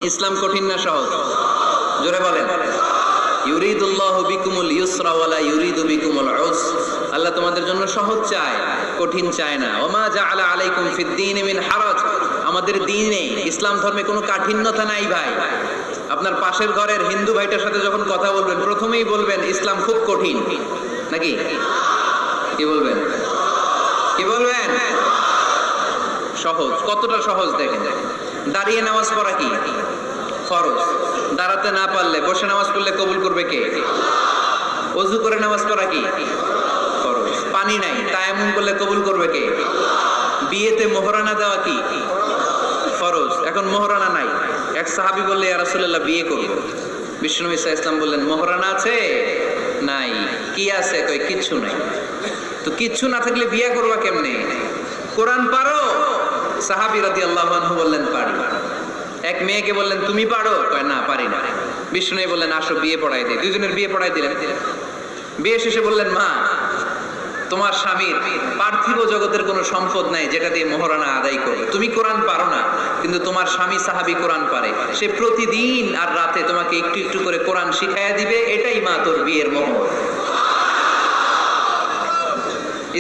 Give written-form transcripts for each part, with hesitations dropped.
ইসলাম কঠিন না সহজ? জোরে বলেন। ইউরিদুল্লাহু বিকুমুল ইউসরা ওয়ালা ইউরিদু বিকুমুল উসর। আল্লাহ তোমাদের জন্য সহজ চায়, কঠিন চায় না। ওমা জাআলা আলাইকুম ফিদ-দীনি মিন হারাজ। আমাদের দ্বীনে, ইসলাম ধর্মে কোনো কাঠিন্যতা নাই ভাই। আপনার পাশের ঘরের হিন্দু ভাইটার সাথে যখন কথা বলবেন, প্রথমেই বলবেন ইসলাম খুব কঠিন, নাকি? কি বলবেন? কি বলবেন? সহজ। কতটা সহজ দেখেন। দাঁড়িয়ে নামাজ পড়া কি ফরজ, দাঁড়াতে না পারলে বসে নামাজ পড়লে কবুল করবে কে? ওযু করে নামাজ পড়া কি ফরজ। পানি নাই, তায়াম্মুম করলে কবুল করবে কে? বিয়েতে মোহরানা দেওয়া কি ফরজ। এখন মোহরানা নাই, এক সাহাবী বললে ইয়া রাসূলুল্লাহ বিয়ে করব। বিশ্বনবী সাল্লাল্লাহু আলাইহি ওয়াসাল্লাম বললেন মোহরানা আছে? নাই। কি আছে? কই কিচ্ছু নাই। তো কিচ্ছু না থাকলে বিয়ে করবা কেমনে? কোরআন পারো? সাহাবী রাদিয়াল্লাহু আনহু বললেন পারি। এক মেয়েকে বললেন তুমি পারো? কয় না পারি না। বিষ্ণু বললেন আসো বিয়ে পড়াই দিই। দুইজনের বিয়ে পড়াই দিলেন। বিয়ে শেষে বললেন মা, তোমার স্বামীর পার্থিব জগতের কোনো সম্পদ নাই যেটা দিয়ে মোহরানা আদায় করবে। তুমি কোরআন পারো না, কিন্তু তোমার স্বামী সাহাবী কোরআন পারে। সে প্রতিদিন আর রাতে তোমাকে একটু একটু করে কোরআন শিখাইয়া দিবে। এটাই মা তোর বিয়ের মোহর।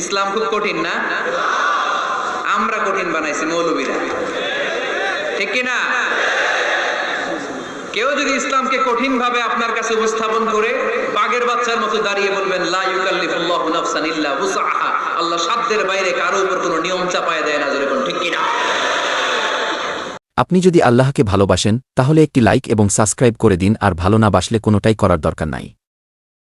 ইসলাম খুব কঠিন না? আমরা কঠিন বানাইছি মৌলবীরা, ঠিক কিনা? কেউ যদি ইসলামকে কঠিন ভাবে আপনার কাছে উপস্থাপন করে বাঘের বাচ্চার মতো দাঁড়িয়ে বলবেন লা ইউকাল্লিফুল্লাহু নাফসান ইল্লা উসআহা, আল্লাহ সাধ্যের বাইরে কারো উপর কোনো নিয়ম চাপায় দেয় না, যেরকম, ঠিক কিনা? আপনি যদি আল্লাহকে ভালোবাসেন তাহলে একটি লাইক এবং সাবস্ক্রাইব করে দিন, আর ভালো না বাসলে কোনোটাই করার দরকার নাই।